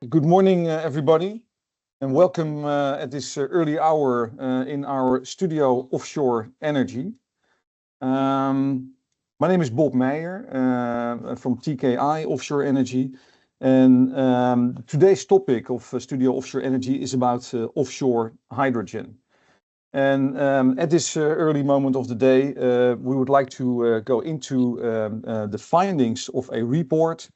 Good morning, everybody, and welcome at this early hour in our studio Offshore Energy. My name is Bob Meijer from TKI Offshore Energy, and today's topic of Studio Offshore Energy is about offshore hydrogen. And at this early moment of the day, we would like to go into the findings of a report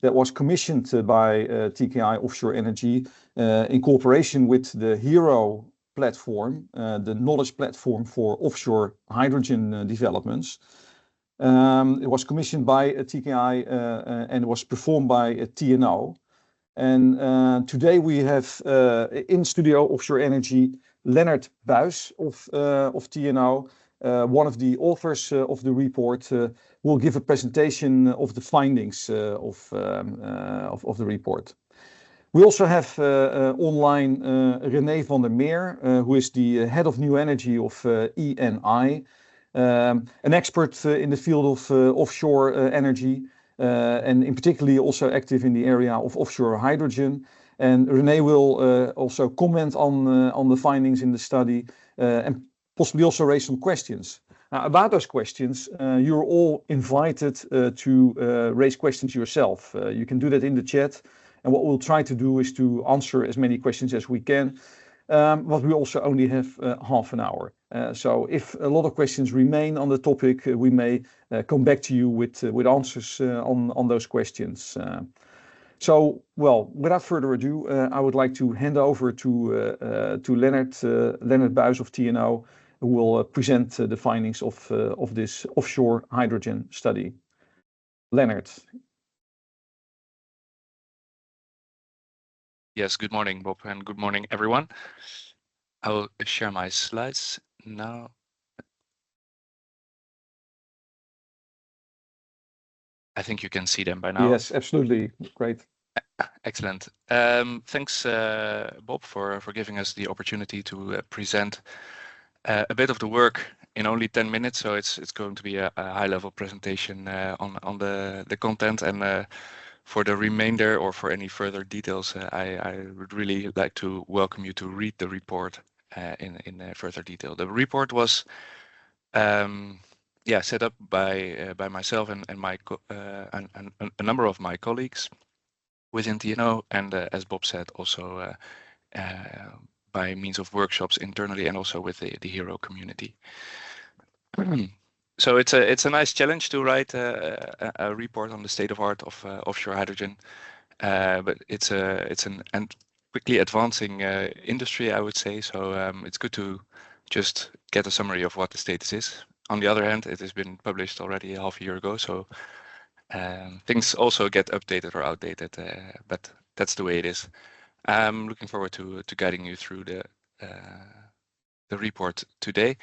that was commissioned by TKI Offshore Energy in cooperation with the HERO platform, the knowledge platform for offshore hydrogen developments. It was commissioned by TKI and it was performed by TNO. And today we have in Studio Offshore Energy Lennert Buijs of TNO, one of the authors of the report, will give a presentation of the findings of the report. We also have online René van der Meer, who is the head of new energy of ENI, an expert in the field of offshore energy, and in particularly also active in the area of offshore hydrogen. And René will also comment on the findings in the study and possibly also raise some questions. Now, about those questions, you're all invited to raise questions yourself. You can do that in the chat, and what we'll try to do is to answer as many questions as we can. But we also only have half an hour. So if a lot of questions remain on the topic, we may come back to you with answers on those questions. So, well, without further ado, I would like to hand over to Lennert Buijs of TNO, who will present the findings of this offshore hydrogen study. Lennert. Yes, good morning, Bob, and good morning, everyone. I will share my slides now. I think you can see them by now. Yes, absolutely. Great. Excellent. Thanks, Bob, for giving us the opportunity to present a bit of the work in only 10 minutes. So it's going to be a high-level presentation on the content, and for the remainder or for any further details, I would really like to welcome you to read the report in further detail. The report was set up by myself and a number of my colleagues within TNO, and as Bob said, also by means of workshops internally and also with the HERO community. So it's a nice challenge to write a report on the state of art of offshore hydrogen, but it's an quickly advancing industry, I would say. So it's good to just get a summary of what the status is. On the other hand, it has been published already half a year ago, so things also get updated or outdated, but that's the way it is. I'm looking forward to guiding you through the report today.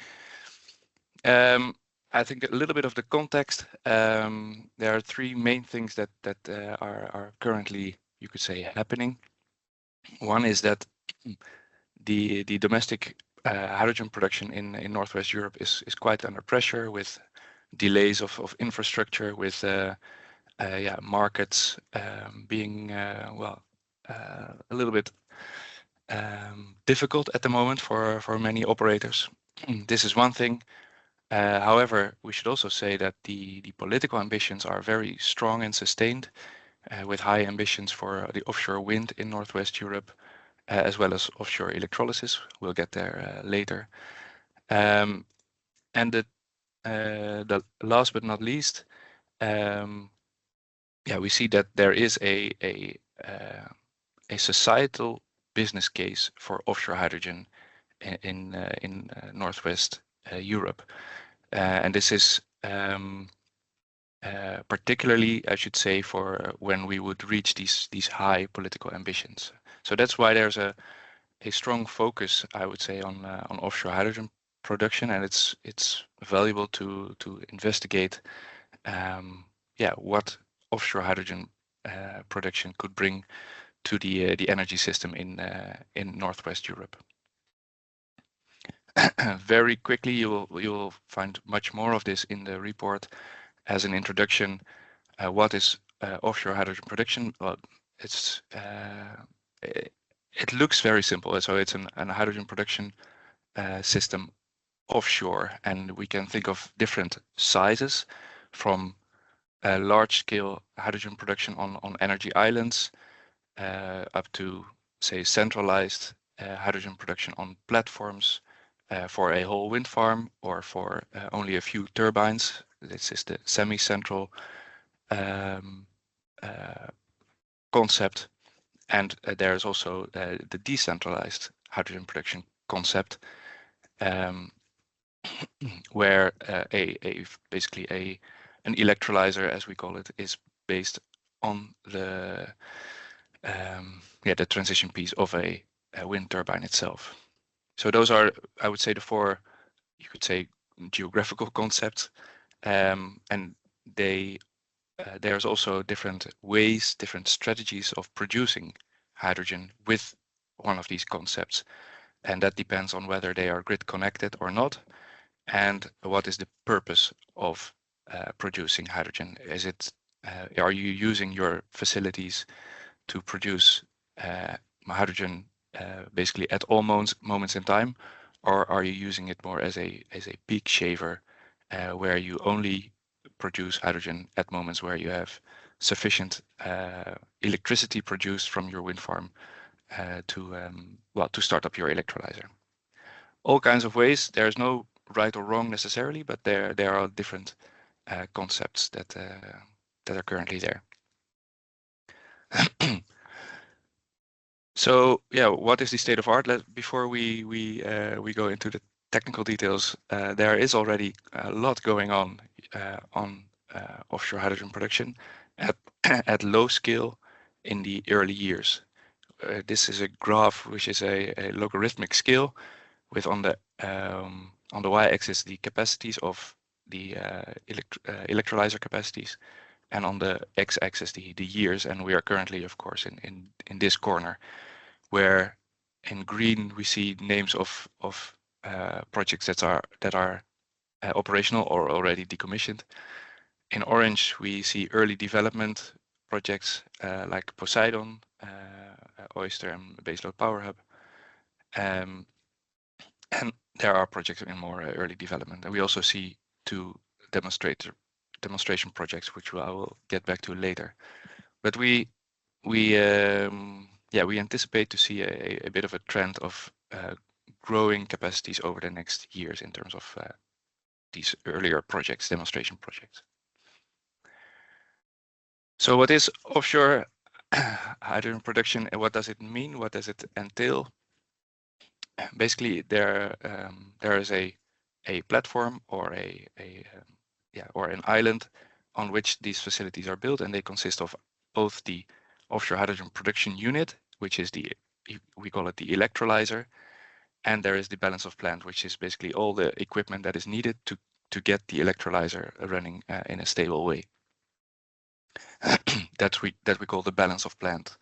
I think a little bit of the context. There are three main things that are currently, you could say, happening. One is that the domestic hydrogen production in Northwest Europe is quite under pressure, with delays of infrastructure, with markets being a little bit difficult at the moment for many operators. This is one thing. However, we should also say that the political ambitions are very strong and sustained, with high ambitions for the offshore wind in Northwest Europe, as well as offshore electrolysis. We'll get there later. And the last but not least, we see that there is a societal business case for offshore hydrogen in Northwest Europe. And this is particularly, I should say, for when we would reach these high political ambitions. So that's why there's a strong focus, I would say, on offshore hydrogen production, and it's valuable to investigate what offshore hydrogen production could bring to the energy system in Northwest Europe. Very quickly, you will find much more of this in the report. As an introduction, what is offshore hydrogen production? Well, it's it looks very simple. So it's an hydrogen production system offshore, and we can think of different sizes, from large-scale hydrogen production on energy islands up to, say, centralized hydrogen production on platforms for a whole wind farm or for only a few turbines. This is the semi-central concept. And there's also the decentralized hydrogen production concept, where basically an electrolyzer, as we call it, is based on the transition piece of a wind turbine itself. So those are, I would say, the four, you could say, geographical concepts, and there's also different ways, different strategies of producing hydrogen with one of these concepts, and that depends on whether they are grid connected or not, and what is the purpose of producing hydrogen. Is it are you using your facilities to produce hydrogen basically at all moments in time, or are you using it more as a peak shaver, where you only produce hydrogen at moments where you have sufficient electricity produced from your wind farm to start up your electrolyzer? All kinds of ways. There's no right or wrong necessarily, but there are different concepts that are currently there. So yeah, what is the state of art? Before we go into the technical details, there is already a lot going on offshore hydrogen production at low scale in the early years. This is a graph which is a logarithmic scale, with on the y-axis the capacities of the electrolyzer capacities, and on the x-axis the years. And we are currently, of course, in this corner, where in green we see names of projects that are operational or already decommissioned. In orange we see early development projects like Poseidon, Oyster, and Baseload Power Hub. And there are projects in more early development, and we also see two demonstration projects, which I will get back to later. But we anticipate to see a bit of a trend of growing capacities over the next years in terms of these earlier projects, demonstration projects. So what is offshore hydrogen production, and what does it mean? What does it entail? Basically, there is a platform or or an island on which these facilities are built, and they consist of both the offshore hydrogen production unit, which is we call it the electrolyzer, and there is the balance of plant, which is basically all the equipment that is needed to get the electrolyzer running in a stable way. that we call the balance of plant,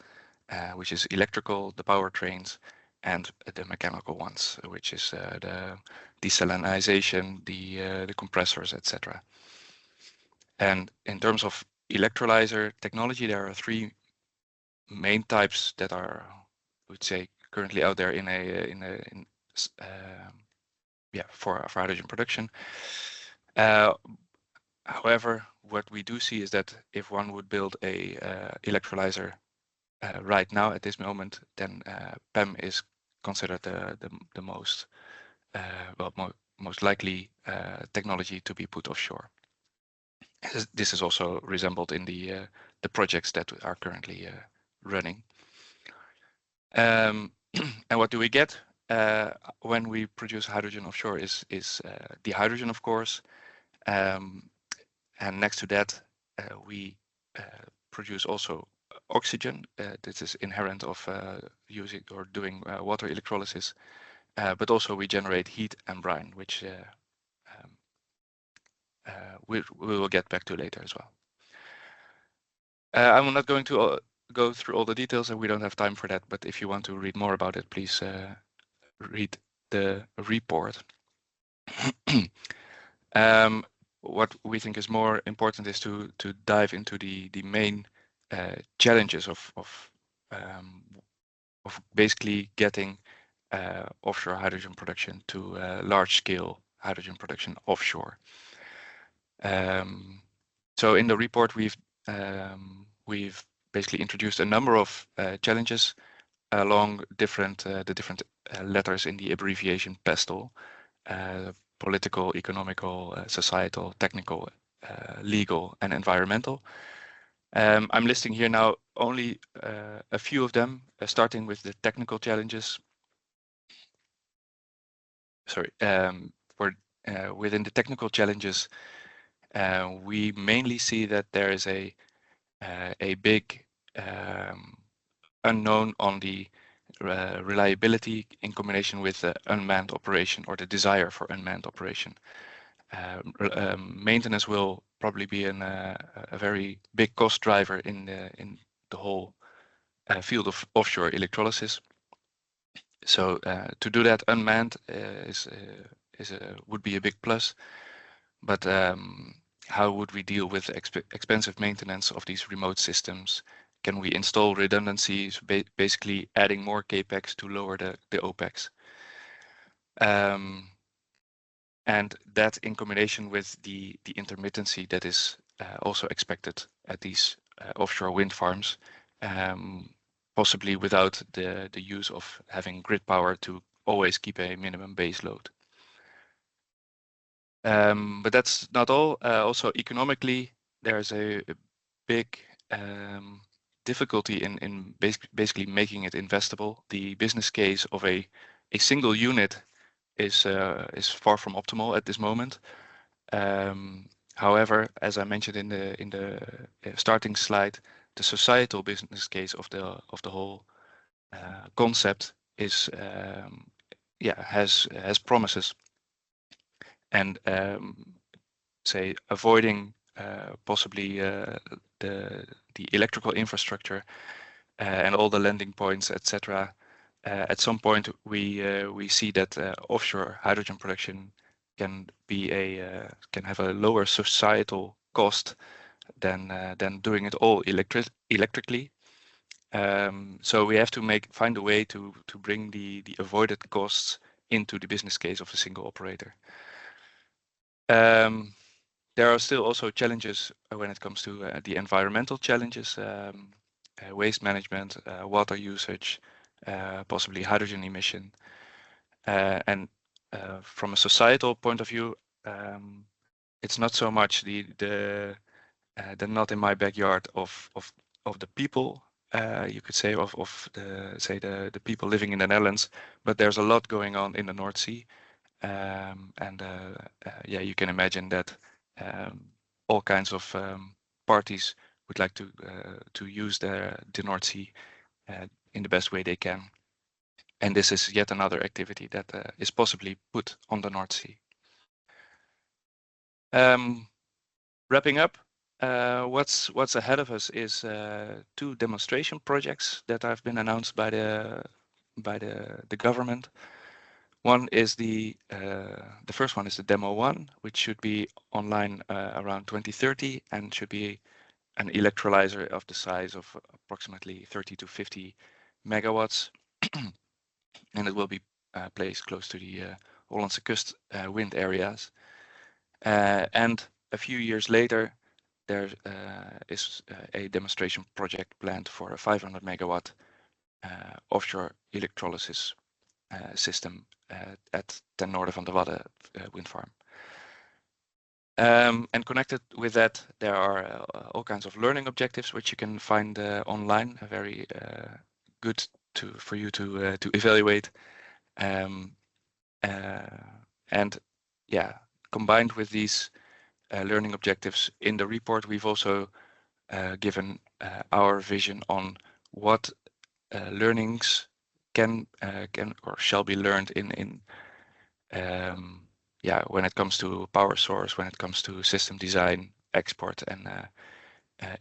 which is electrical, the powertrains, and the mechanical ones, which is the desalinization, the compressors, etc. And in terms of electrolyzer technology, there are three main types that are, I would say, currently out there for hydrogen production. However, what we do see is that if one would build a electrolyzer right now at this moment, then PEM is considered the most most likely technology to be put offshore. This is also resembled in the projects that are currently running. And what do we get when we produce hydrogen offshore is the hydrogen, of course, and next to that we produce also oxygen. This is inherent of using or doing water electrolysis, but also we generate heat and brine, which we will get back to later as well. I'm not going to go through all the details, and we don't have time for that, but if you want to read more about it, please read the report. What we think is more important is to dive into the main challenges of basically getting offshore hydrogen production to large-scale hydrogen production offshore. So in the report, we've basically introduced a number of challenges along the different letters in the abbreviation PESTEL: political, economical, societal, technical, legal, and environmental. I'm listing here now only a few of them, starting with the technical challenges. Sorry, within the technical challenges, we mainly see that there is a big unknown on the reliability in combination with the unmanned operation, or the desire for unmanned operation. Maintenance will probably be a very big cost driver in the whole field of offshore electrolysis. So to do that unmanned would be a big plus, but how would we deal with expensive maintenance of these remote systems? Can we install redundancies, basically adding more capex to lower the OPEX? And that, in combination with the intermittency that is also expected at these offshore wind farms, possibly without the use of having grid power to always keep a minimum base load. But that's not all. Also economically, there's a big difficulty in basically making it investable. The business case of a single unit is far from optimal at this moment. However, as I mentioned in the starting slide, the societal business case of the whole concept is has promises, and say avoiding possibly the electrical infrastructure and all the landing points, etc. At some point, we see that offshore hydrogen production can have a lower societal cost than doing it all electrically. So we have to find a way to bring the avoided costs into the business case of a single operator. There are still also challenges when it comes to the environmental challenges, waste management, water usage, possibly hydrogen emission. And from a societal point of view, it's not so much the not in my backyard of the people, you could say, of the people living in the Netherlands, but there's a lot going on in the North Sea. And yeah, you can imagine that all kinds of parties would like to use the North Sea in the best way they can. And this is yet another activity that is possibly put on the North Sea. Wrapping up, what's ahead of us is 2 demonstration projects that have been announced by the government. One is the first one is the demo 1, which should be online around 2030 and should be an electrolyzer of the size of approximately 30 to 50 megawatts. And it will be placed close to the Hollandse Kust wind areas. And a few years later, there is a demonstration project planned for a 500 megawatt offshore electrolysis system at Ten Noorden van de Wadden wind farm. And connected with that, there are all kinds of learning objectives which you can find online, very good for you to evaluate. And yeah, combined with these learning objectives in the report, we've also given our vision on what learnings can or shall be learned in yeah, when it comes to power source, when it comes to system design, export, and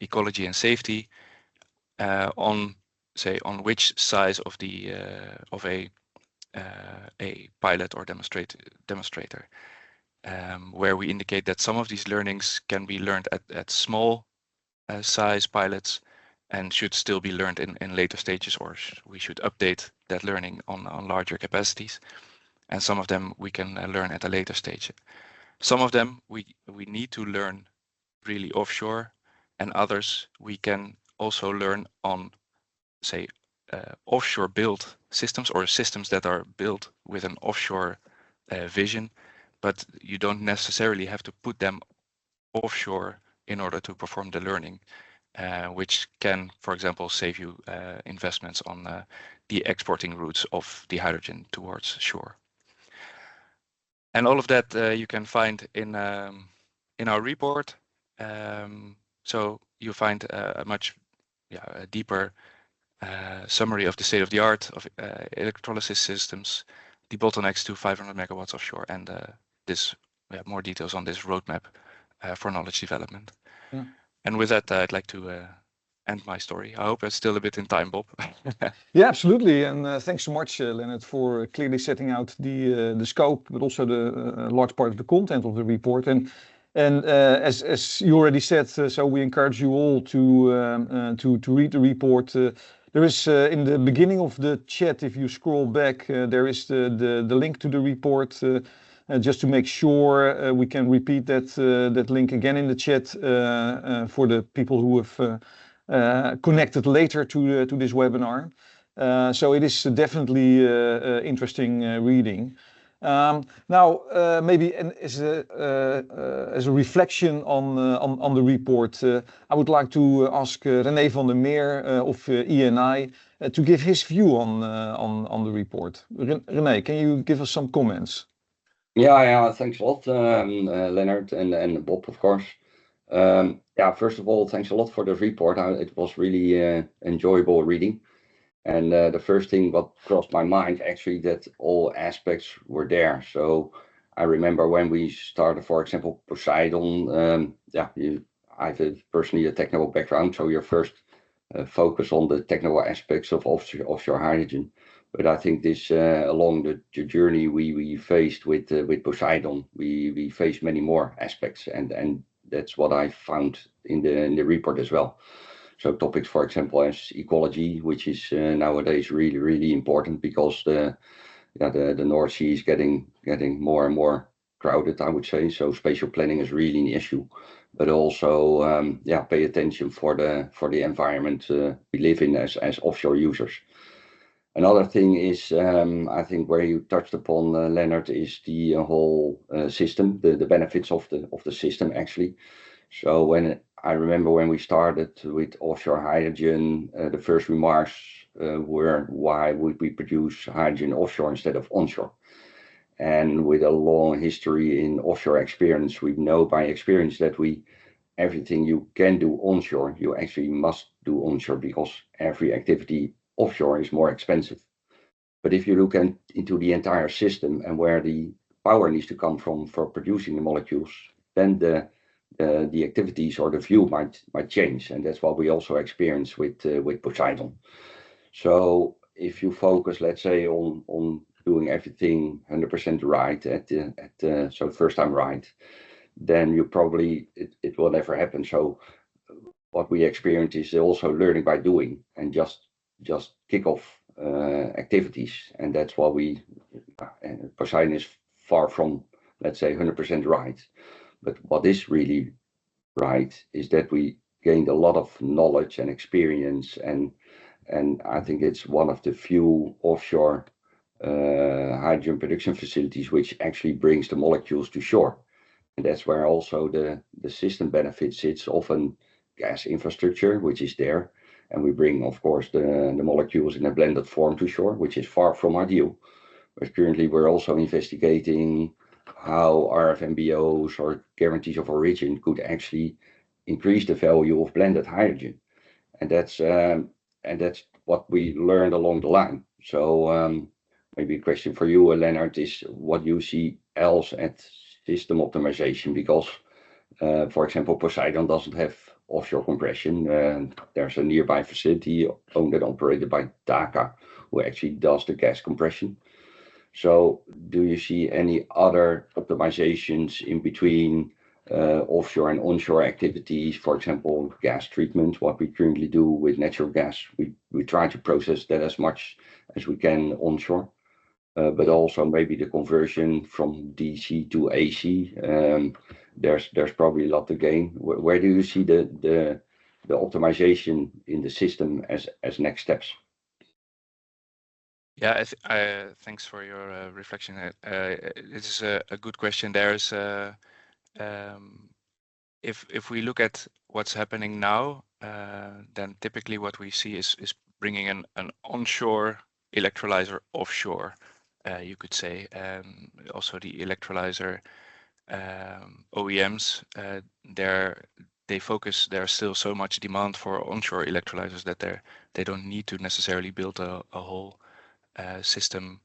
ecology and safety, on which size of the of a pilot or demonstrator, where we indicate that some of these learnings can be learned at small size pilots, and should still be learned in later stages, or we should update that learning on larger capacities. And some of them we can learn at a later stage. Some of them we need to learn really offshore, and others we can also learn on, say, offshore built systems, or systems that are built with an offshore vision, but you don't necessarily have to put them offshore in order to perform the learning, which can, for example, save you investments on the exporting routes of the hydrogen towards shore. And all of that you can find in our report. So you find a much a deeper summary of the state of the art of electrolysis systems, the bottlenecks to 500 megawatts offshore, and this more details on this roadmap for knowledge development. Yeah. And with that, I'd like to end my story. I hope it's still a bit in time, Bob. Yeah, absolutely. And thanks so much, Lennert, for clearly setting out the scope, but also the large part of the content of the report. And as you already said, so we encourage you all to read the report. There is in the beginning of the chat, if you scroll back, there is the link to the report. Just to make sure we can repeat that link again in the chat for the people who have connected later to this webinar. So it is definitely interesting reading. Now, maybe as a reflection on the report, I would like to ask René van der Meer of ENI to give his view on the report. René, can you give us some comments? Yeah, thanks a lot, Lennert and Bob, of course. Yeah, first of all, thanks a lot for the report. It was really enjoyable reading. And the first thing what crossed my mind actually that all aspects were there. So I remember when we started, for example, Poseidon. I have personally a technical background, so your first focus on the technical aspects of offshore hydrogen. But I think this along the journey we faced with Poseidon, we faced many more aspects, and that's what I found in the report as well. So topics, for example, as ecology, which is nowadays really important because the North Sea is getting more and more crowded, I would say. So spatial planning is really an issue, but also pay attention for the environment we live in as offshore users. Another thing is, I think where you touched upon, Lennert, is the whole system, the benefits of the system actually. So I remember when we started with offshore hydrogen, the first remarks were, why would we produce hydrogen offshore instead of onshore? And with a long history in offshore experience, we know by experience that everything you can do onshore, you actually must do onshore because every activity offshore is more expensive. But if you look into the entire system and where the power needs to come from for producing the molecules, then the activities or the view might change, and that's what we also experience with Poseidon. So if you focus, let's say, on doing everything 100% right so first time right, then you probably it will never happen. So what we experience is also learning by doing and just kick off activities, and that's what Poseidon is far from, let's say, 100% right. But what is really right is that we gained a lot of knowledge and experience, and I think it's one of the few offshore hydrogen production facilities which actually brings the molecules to shore. And that's where also the system benefits. It's often gas infrastructure, which is there. And we bring, of course, the molecules in a blended form to shore, which is far from ideal. But currently we're also investigating how RFMBOs or guarantees of origin could actually increase the value of blended hydrogen. And that's what we learned along the line. So maybe a question for you, Lennart, is what you see else at system optimization, because for example, Poseidon doesn't have offshore compression. There's a nearby facility owned and operated by TKI who actually does the gas compression. So do you see any other optimizations in between offshore and onshore activities, for example, gas treatment, what we currently do with natural gas. We try to process that as much as we can onshore, but also maybe the conversion from DC to AC. There's probably a lot to gain. Where do you see the optimization in the system as next steps? Yeah, thanks for your reflection. It is a good question. There's if we look at what's happening now, then typically what we see is bringing an onshore electrolyzer offshore, you could say. Also the electrolyzer OEMs, there's still so much demand for onshore electrolyzers that they don't need to necessarily build a whole system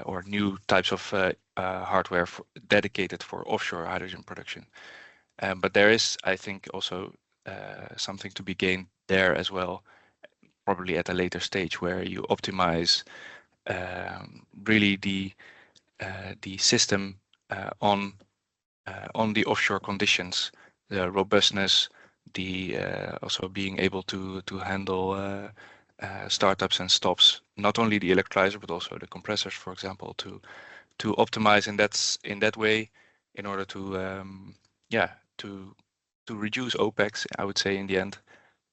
or new types of hardware dedicated for offshore hydrogen production. But there is, I think, also something to be gained there as well, probably at a later stage, where you optimize really the system on the offshore conditions, the robustness, also being able to handle startups and stops, not only the electrolyzer but also the compressors, for example, to optimize in that way in order to reduce OPEX, I would say, in the end,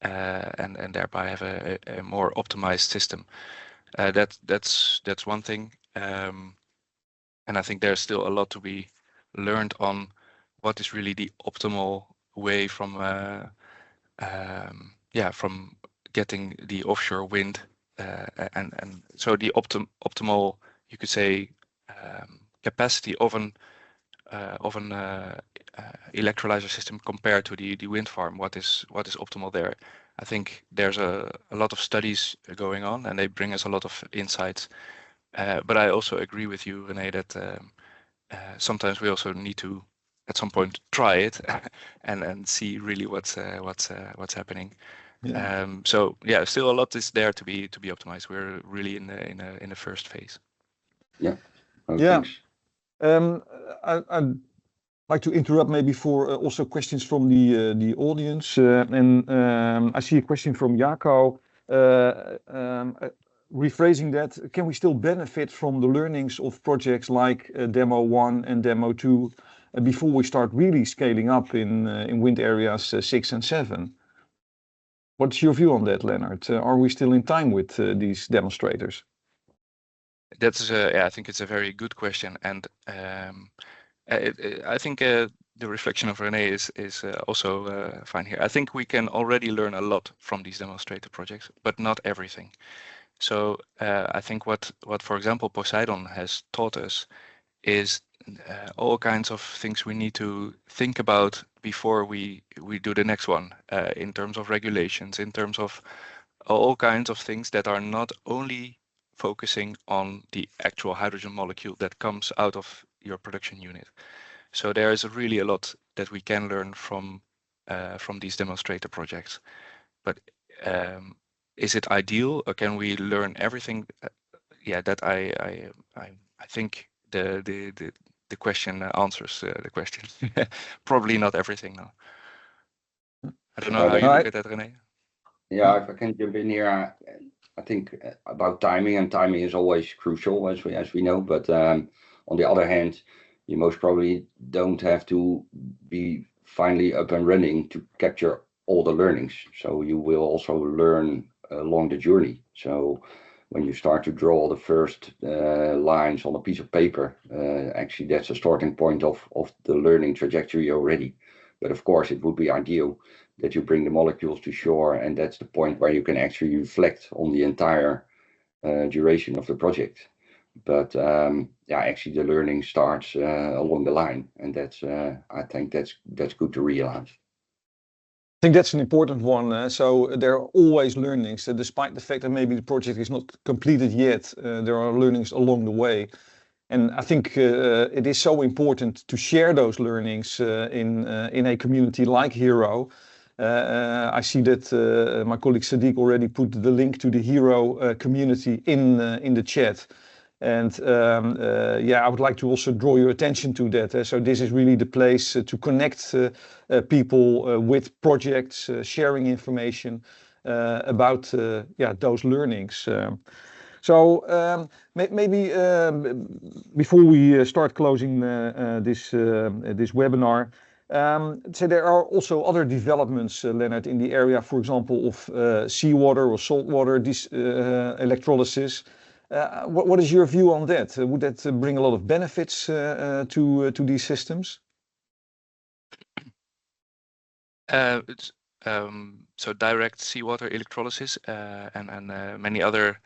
and thereby have a more optimized system. That's one thing, and I think there's still a lot to be learned on what is really the optimal way from getting the offshore wind and so the optimal, you could say, capacity of an electrolyzer system compared to the wind farm. What is optimal there? I think there's a lot of studies going on, and they bring us a lot of insights. But I also agree with you, René, that sometimes we also need to, at some point, try it and see really what's happening. Yeah. So yeah, still a lot is there to be optimized. We're really in the first phase. Yeah. Oh, Yeah. thanks. I'd like to interrupt maybe for also questions from the audience. And I see a question from Jaco, rephrasing that, can we still benefit from the learnings of projects like Demo 1 and Demo 2 before we start really scaling up in wind areas 6 and 7? What's your view on that, Lennert? Are we still in time with these demonstrators? I think it's a very good question, and I think the reflection of René is also fine here. I think we can already learn a lot from these demonstrator projects, but not everything. So I think what for example Poseidon has taught us is all kinds of things we need to think about before we do the next one, in terms of regulations, in terms of all kinds of things that are not only focusing on the actual hydrogen molecule that comes out of your production unit. So there is really a lot that we can learn from these demonstrator projects. But is it ideal, or can we learn everything? That I think the question answers the question. Probably not everything, no. I don't know how you look at that, René. Yeah, if I can jump in here, I think about timing, and timing is always crucial, as we know. But on the other hand, you most probably don't have to be finally up and running to capture all the learnings. So you will also learn along the journey. So when you start to draw the first lines on a piece of paper, actually that's a starting point of the learning trajectory already. But of course, it would be ideal that you bring the molecules to shore, and that's the point where you can actually reflect on the entire duration of the project. But actually the learning starts along the line, and that's I think that's good to realize. I think that's an important one. So there are always learnings, despite the fact that maybe the project is not completed yet. There are learnings along the way, and I think it is so important to share those learnings in a community like Hero. I see that my colleague Sadiq already put the link to the Hero community in the chat. And yeah, I would like to also draw your attention to that. So this is really the place to connect people with projects, sharing information about yeah, those learnings. So maybe before we start closing this webinar, so there are also other developments, Lennert, in the area, for example, of seawater or saltwater electrolysis. What is your view on that? Would that bring a lot of benefits to these systems? So direct seawater electrolysis and many other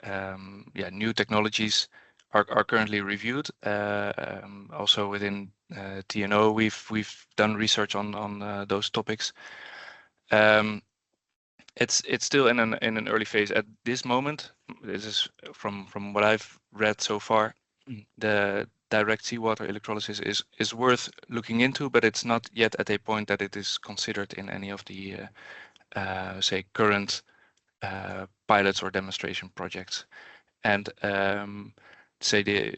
yeah, new technologies are currently reviewed. Also within TNO, we've done research on those topics. It's still in an early phase at this moment. This is from what I've read so far. The direct seawater electrolysis is worth looking into, but it's not yet at a point that it is considered in any of the say current pilots or demonstration projects. And say the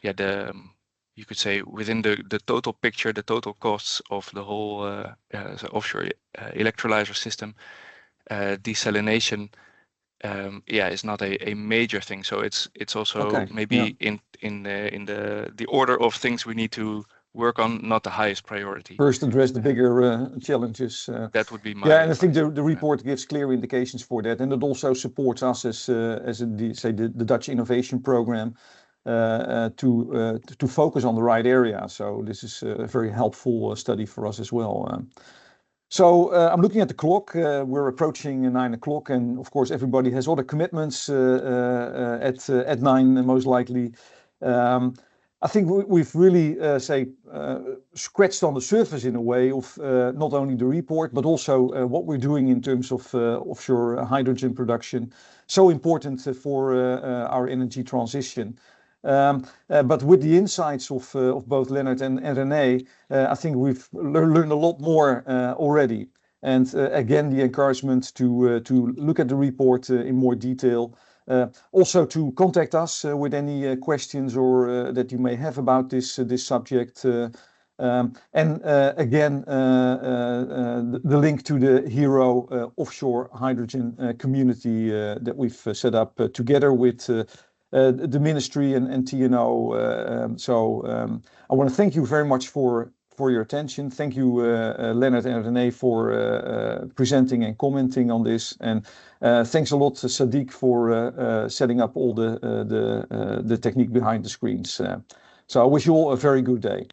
yeah, the you could say within the total picture, the total costs of the whole so offshore electrolyzer system, desalination yeah, is not a major thing. So it's also Okay, maybe yeah. in the order of things we need to work on, not the highest priority. First address the bigger challenges. That would be my yeah, and I think advice. the report gives clear indications for that, and it also supports us as the Dutch innovation program to focus on the right area. So this is a very helpful study for us as well. So I'm looking at the clock. We're approaching 9 o'clock, and of course everybody has other commitments at 9 most likely. I think we've really scratched on the surface in a way of not only the report but also what we're doing in terms of offshore hydrogen production. So important for our energy transition. But with the insights of both Lennert and René, I think we've learned a lot more already. And again, the encouragement to look at the report in more detail. Also to contact us with any questions or that you may have about this subject. And again, the link to the HERO offshore hydrogen community that we've set up together with the ministry and TNO. So I want to thank you very much for your attention. Thank you, Lennert and René, for presenting and commenting on this. And thanks a lot, Sadiq, for setting up all the technique behind the screens. So I wish you all a very good day.